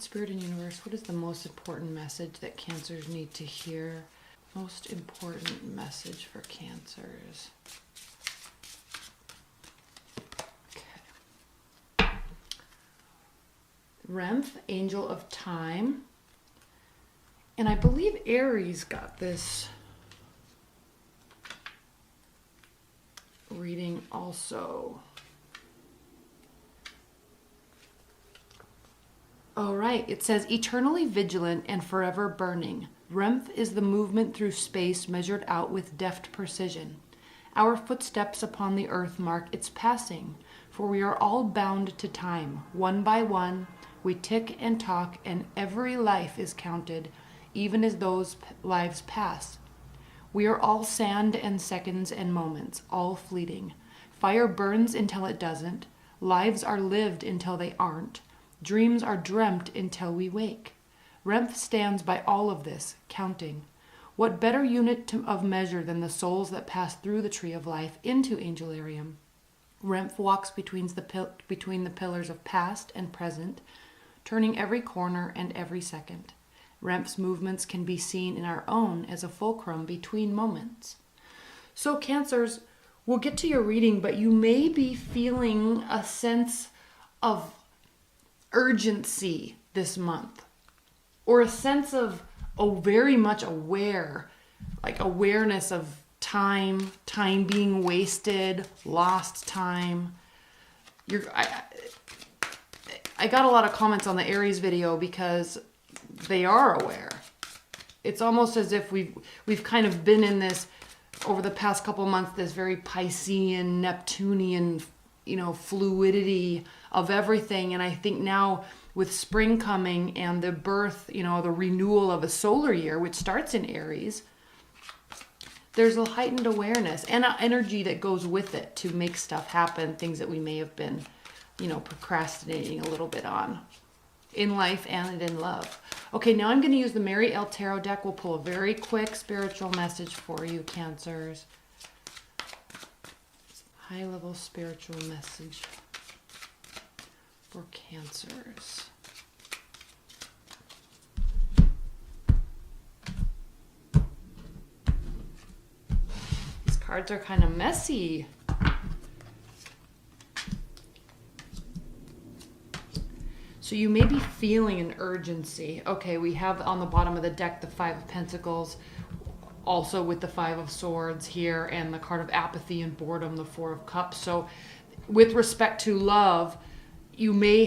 right, Spirit and Universe, what is the most important message that Cancers need to hear? Most important message for Cancers. Okay. Remph, Angel of Time. And I believe Aries got this reading also. All right, it says, eternally vigilant and forever burning. Remph is the movement through space measured out with deft precision. Our footsteps upon the earth mark its passing, for we are all bound to time. One by one, we tick and talk, and every life is counted, even as those lives pass. We are all sand and seconds and moments, all fleeting. Fire burns until it doesn't. Lives are lived until they aren't. Dreams are dreamt until we wake. Remph stands by all of this, counting. What better unit of measure than the souls that pass through the tree of life into Angelarium? Remph walks between the pillars of past and present, turning every corner and every second. Remph's movements can be seen in our own as a fulcrum between moments. So Cancers, we'll get to your reading, but you may be feeling a sense of urgency this month, or a sense of very much aware, like awareness of time being wasted, lost time. I got a lot of comments on the Aries video because they are aware. It's almost as if we've kind of been in this over the past couple months, this very Piscean, Neptunian, fluidity of everything. And I think now with spring coming and the birth, the renewal of a solar year, which starts in Aries, there's a heightened awareness and an energy that goes with it to make stuff happen, things that we may have been, procrastinating a little bit on in life and in love. Okay, now I'm going to use the Mary L. Tarot deck. We'll pull a very quick spiritual message for you, Cancers. High-level spiritual message for Cancers. These cards are kind of messy. So you may be feeling an urgency. Okay, we have on the bottom of the deck the Five of Pentacles, also with the Five of Swords here, and the card of apathy and boredom, the Four of Cups. So with respect to love, you may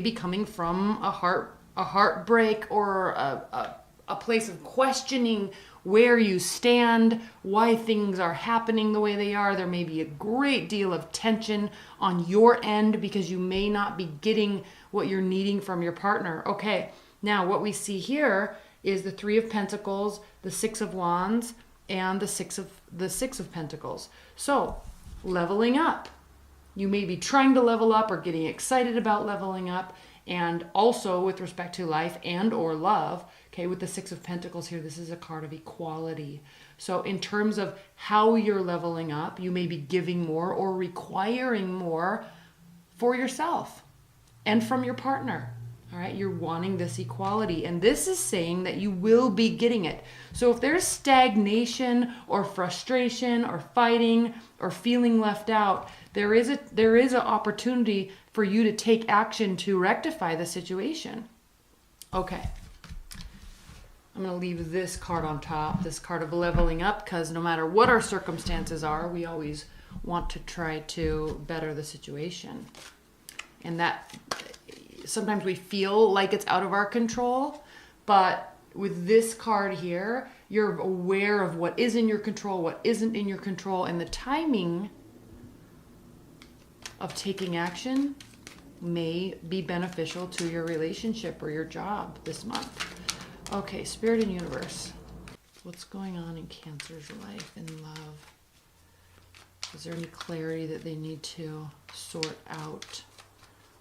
be coming from a heartbreak or a place of questioning where you stand, why things are happening the way they are. There may be a great deal of tension on your end because you may not be getting what you're needing from your partner. Okay, now what we see here is the Three of Pentacles, the Six of Wands, and the Six of Pentacles. So, leveling up. You may be trying to level up or getting excited about leveling up, and also with respect to life and or love. Okay, with the Six of Pentacles here, this is a card of equality. So in terms of how you're leveling up, you may be giving more or requiring more for yourself and from your partner. All right, you're wanting this equality, and this is saying that you will be getting it. So if there's stagnation or frustration or fighting or feeling left out, there is an opportunity for you to take action to rectify the situation. Okay. I'm going to leave this card on top, this card of leveling up, because no matter what our circumstances are, we always want to try to better the situation. And that sometimes we feel like it's out of our control, but with this card here, you're aware of what is in your control, what isn't in your control, and the timing of taking action may be beneficial to your relationship or your job this month. Okay, Spirit and Universe, what's going on in Cancer's life and love? Is there any clarity that they need to sort out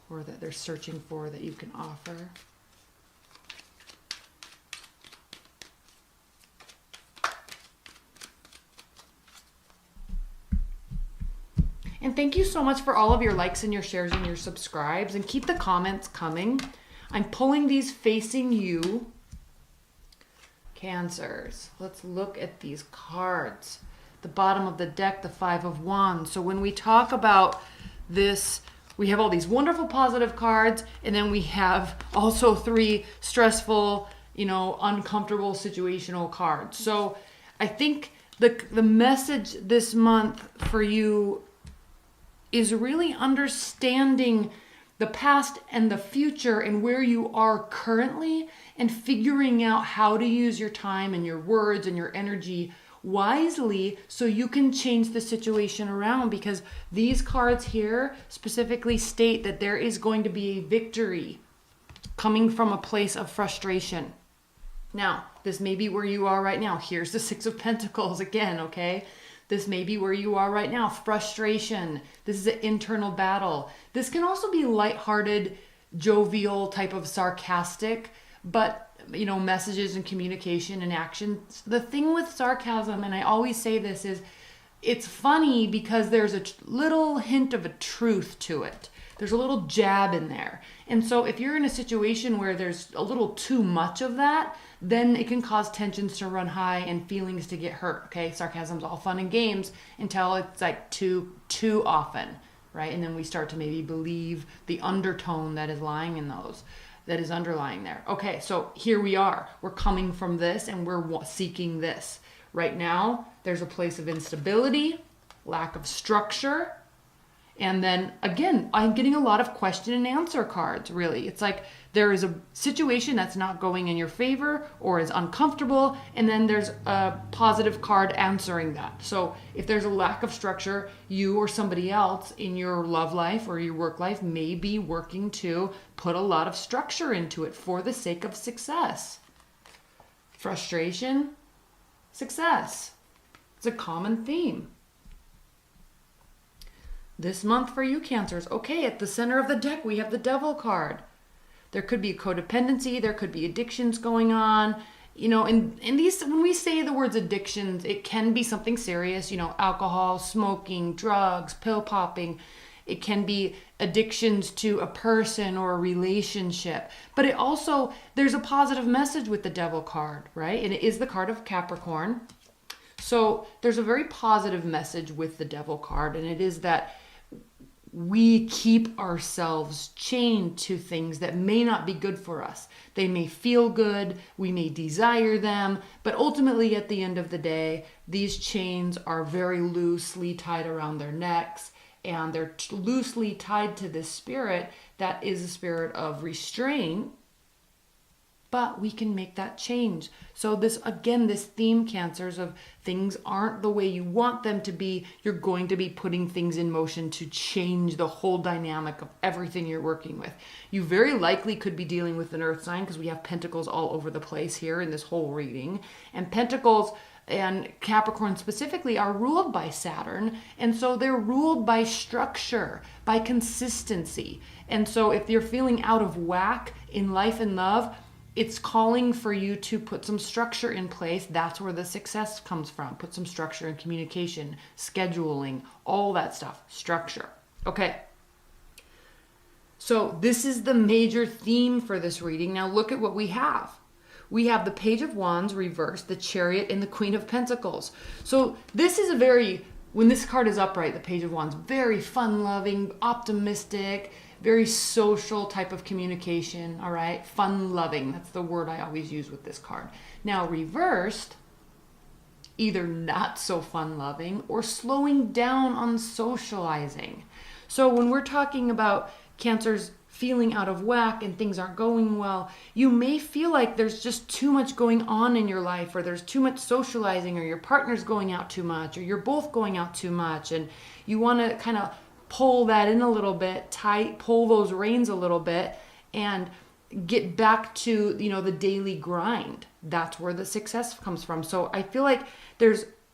or that they're searching for that you can offer? And thank you so much for all of your likes and your shares and your subscribes, and keep the comments coming. I'm pulling these facing you, Cancers. Let's look at these cards. The bottom of the deck, the Five of Wands. So when we talk about this, we have all these wonderful positive cards, and then we have also 3 stressful, uncomfortable situational cards. So I think the message this month for you is really understanding the past and the future and where you are currently, and figuring out how to use your time and your words and your energy wisely so you can change the situation around, because these cards here specifically state that there is going to be a victory coming from a place of frustration. Now, this may be where you are right now. Here's the Six of Pentacles again, okay? This may be where you are right now. Frustration. This is an internal battle. This can also be lighthearted, jovial, type of sarcastic, but messages and communication and actions. The thing with sarcasm, and I always say this, is it's funny because there's a little hint of a truth to it. There's a little jab in there. And so if you're in a situation where there's a little too much of that, then it can cause tensions to run high and feelings to get hurt. Okay, sarcasm's all fun and games until it's like too often, right? And then we start to maybe believe the undertone that is lying in those, that is underlying there. Okay, so here we are. We're coming from this and we're seeking this. Right now, there's a place of instability, lack of structure. And then again, I'm getting a lot of question and answer cards, really. It's like there is a situation that's not going in your favor or is uncomfortable, and then there's a positive card answering that. So if there's a lack of structure, you or somebody else in your love life or your work life may be working to put a lot of structure into it for the sake of success. Frustration, success. It's a common theme. This month for you, Cancers. Okay, at the center of the deck, we have the Devil card. There could be codependency. There could be addictions going on. And these, when we say the words addictions, it can be something serious, alcohol, smoking, drugs, pill popping. It can be addictions to a person or a relationship. But it also, there's a positive message with the Devil card, right? And it is the card of Capricorn. So there's a very positive message with the Devil card, and it is that we keep ourselves chained to things that may not be good for us. They may feel good, we may desire them, but ultimately at the end of the day, these chains are very loosely tied around their necks, and they're loosely tied to this spirit that is a spirit of restraint. But we can make that change. So this theme, Cancers, of things aren't the way you want them to be, you're going to be putting things in motion to change the whole dynamic of everything you're working with. You very likely could be dealing with an earth sign, because we have pentacles all over the place here in this whole reading. And pentacles and Capricorn specifically are ruled by Saturn. And so they're ruled by structure, by consistency. And so if you're feeling out of whack in life and love, it's calling for you to put some structure in place. That's where the success comes from. Put some structure in communication, scheduling, all that stuff. Structure. Okay. So this is the major theme for this reading. Now look at what we have. We have the Page of Wands reversed, the Chariot, and the Queen of Pentacles. So this is when this card is upright, the Page of Wands, very fun-loving, optimistic, very social type of communication, all right? Fun-loving, that's the word I always use with this card. Now, reversed, either not so fun-loving or slowing down on socializing. So when we're talking about Cancers feeling out of whack and things aren't going well, you may feel like there's just too much going on in your life, or there's too much socializing, or your partner's going out too much, or you're both going out too much, and you want to kind of pull that in a little bit, pull those reins a little bit, and get back to, the daily grind. That's where the success comes from. So I feel like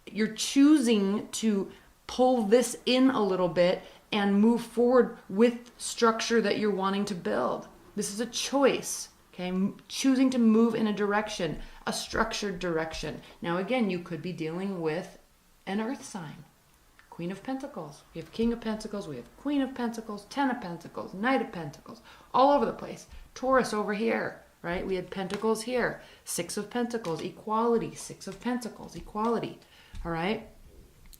you're choosing to pull this in a little bit and move forward with structure that you're wanting to build. This is a choice, okay? Choosing to move in a direction, a structured direction. Now, again, you could be dealing with an earth sign. Queen of Pentacles. We have King of Pentacles. We have Queen of Pentacles, Ten of Pentacles, Knight of Pentacles, all over the place. Taurus over here, right? We had Pentacles here. Six of Pentacles, equality. Six of Pentacles, equality. All right?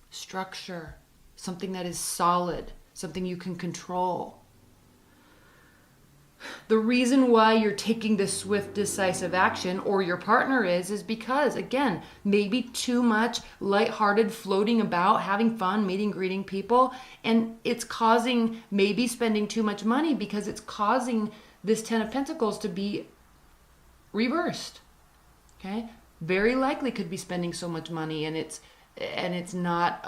Structure, something that is solid, something you can control. The reason why you're taking this swift, decisive action, or your partner is because, again, maybe too much lighthearted floating about, having fun, meeting, greeting people, and it's causing maybe spending too much money because it's causing this Ten of Pentacles to be reversed. Okay? Very likely could be spending so much money and it's not,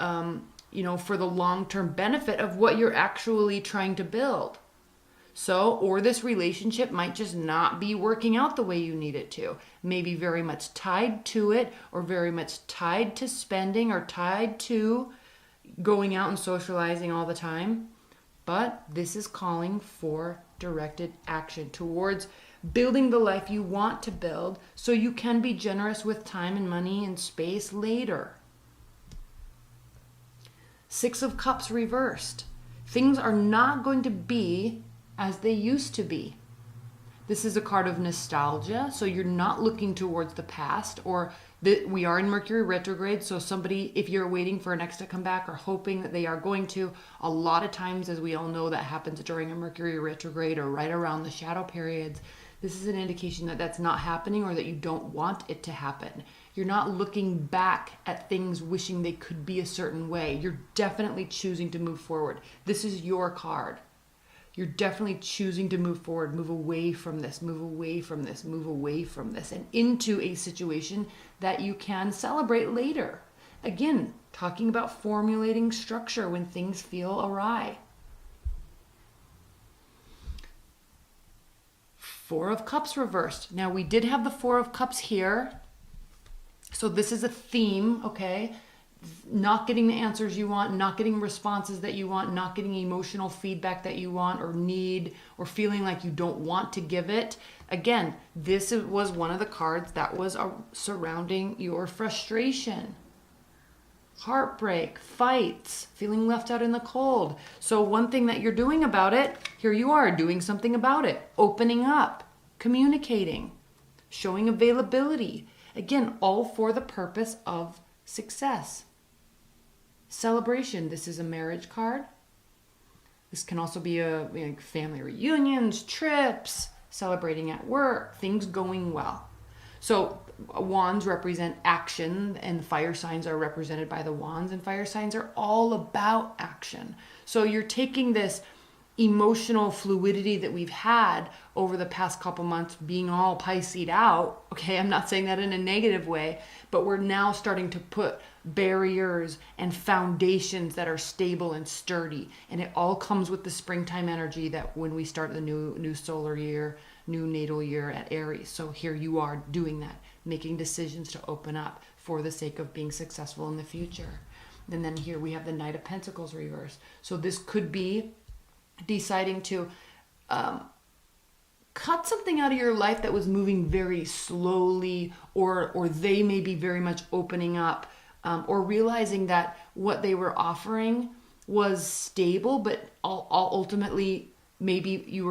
for the long-term benefit of what you're actually trying to build. So, or this relationship might just not be working out the way you need it to. Maybe very much tied to it, or very much tied to spending, or tied to going out and socializing all the time. But this is calling for directed action towards building the life you want to build so you can be generous with time and money and space later. Six of Cups reversed. Things are not going to be as they used to be. This is a card of nostalgia, so you're not looking towards the past, or we are in Mercury retrograde, so somebody, if you're waiting for an ex to come back or hoping that they are going to, a lot of times, as we all know, that happens during a Mercury retrograde or right around the shadow periods. This is an indication that that's not happening, or that you don't want it to happen. You're not looking back at things wishing they could be a certain way. You're definitely choosing to move forward. This is your card. You're definitely choosing to move forward, move away from this, move away from this, move away from this, and into a situation that you can celebrate later. Again, talking about formulating structure when things feel awry. Four of Cups reversed. Now, we did have the Four of Cups here. So this is a theme, okay? Not getting the answers you want, not getting responses that you want, not getting emotional feedback that you want or need, or feeling like you don't want to give it. Again, this was one of the cards that was surrounding your frustration, heartbreak, fights, feeling left out in the cold. So one thing that you're doing about it, here you are doing something about it, opening up, communicating, showing availability. Again, all for the purpose of success. Celebration. This is a marriage card. This can also be family reunions, trips, celebrating at work, things going well. So wands represent action, and fire signs are represented by the wands, and fire signs are all about action. So you're taking this emotional fluidity that we've had over the past couple months, being all Pisce'd out. Okay, I'm not saying that in a negative way, but we're now starting to put barriers and foundations that are stable and sturdy. And it all comes with the springtime energy that when we start the new solar year, new natal year at Aries. So here you are doing that, making decisions to open up for the sake of being successful in the future. And then here we have the Knight of Pentacles reversed. So this could be deciding to cut something out of your life that was moving very slowly, or they may be very much opening up, or realizing that what they were offering was stable, but ultimately maybe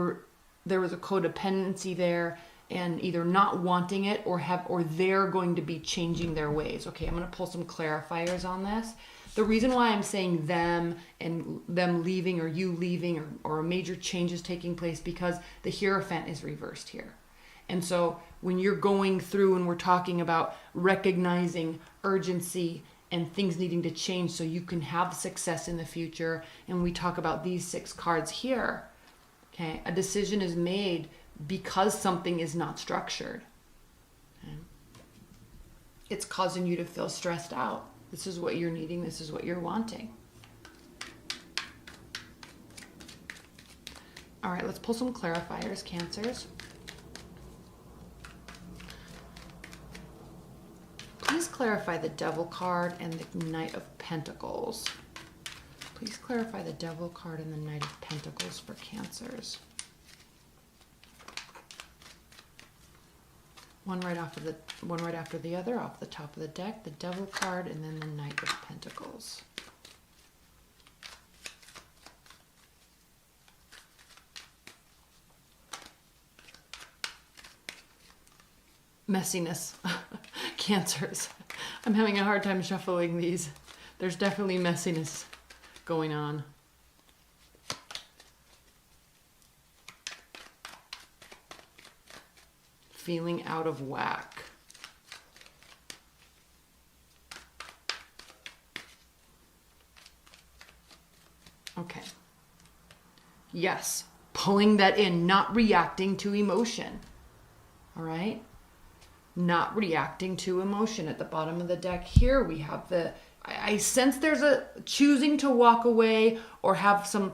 there was a codependency there, and either not wanting it or they're going to be changing their ways. Okay, I'm going to pull some clarifiers on this. The reason why I'm saying them and them leaving, or you leaving, or a major change is taking place, because the Hierophant is reversed here. And so when you're going through and we're talking about recognizing urgency and things needing to change so you can have success in the future, and we talk about these 6 cards here, okay, a decision is made because something is not structured. Okay? It's causing you to feel stressed out. This is what you're needing. This is what you're wanting. All right, let's pull some clarifiers, Cancers. Please clarify the Devil card and the Knight of Pentacles. Please clarify the Devil card and the Knight of Pentacles for Cancers. One right after the other, off the top of the deck, the Devil card and then the Knight of Pentacles. messiness. Cancers. I'm having a hard time shuffling these. There's definitely messiness going on. Feeling out of whack. Okay. Yes, pulling that in, not reacting to emotion. All right? Not reacting to emotion. At the bottom of the deck here, we have I sense there's a choosing to walk away or have some,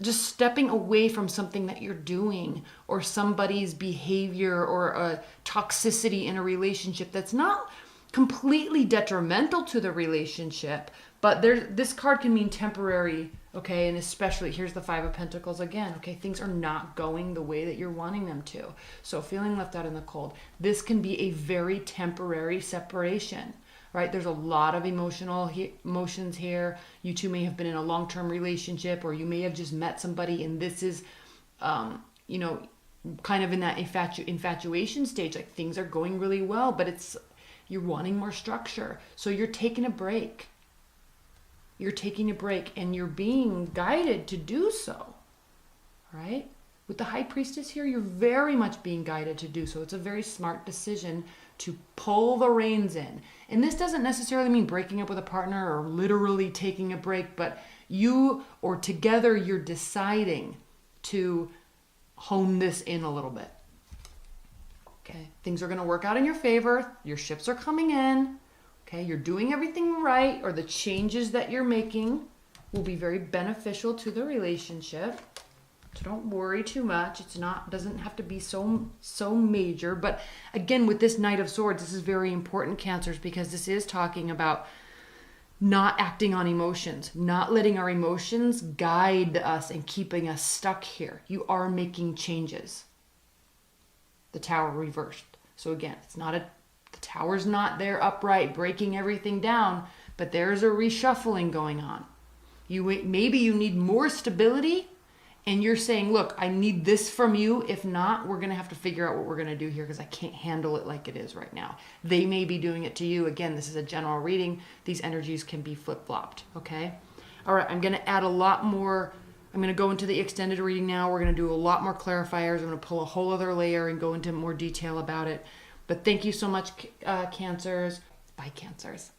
just stepping away from something that you're doing or somebody's behavior or a toxicity in a relationship that's not completely detrimental to the relationship, but this card can mean temporary, okay? And especially, here's the Five of Pentacles again, okay? Things are not going the way that you're wanting them to. So feeling left out in the cold. This can be a very temporary separation, right? There's a lot of emotions here. You two may have been in a long-term relationship, or you may have just met somebody and this is, you know, kind of in that infatuation stage. Like things are going really well, but you're wanting more structure. So you're taking a break. You're taking a break and you're being guided to do so, right? With the High Priestess here, you're very much being guided to do so. It's a very smart decision to pull the reins in. And this doesn't necessarily mean breaking up with a partner or literally taking a break, but you or together you're deciding to hone this in a little bit. Okay, things are going to work out in your favor. Your ships are coming in. Okay, you're doing everything right, or the changes that you're making will be very beneficial to the relationship. So don't worry too much. Doesn't have to be so major. But again, with this Knight of Swords, this is very important, Cancers, because this is talking about not acting on emotions, not letting our emotions guide us and keeping us stuck here. You are making changes. The Tower reversed. So again, the Tower's not there upright, breaking everything down, but there's a reshuffling going on. Maybe you need more stability, and you're saying, look, I need this from you. If not, we're going to have to figure out what we're going to do here because I can't handle it like it is right now. They may be doing it to you. Again, this is a general reading. These energies can be flip-flopped, okay? All right, I'm going to add a lot more. I'm going to go into the extended reading now. We're going to do a lot more clarifiers. I'm going to pull a whole other layer and go into more detail about it. But thank you so much, Cancers. Bye, Cancers.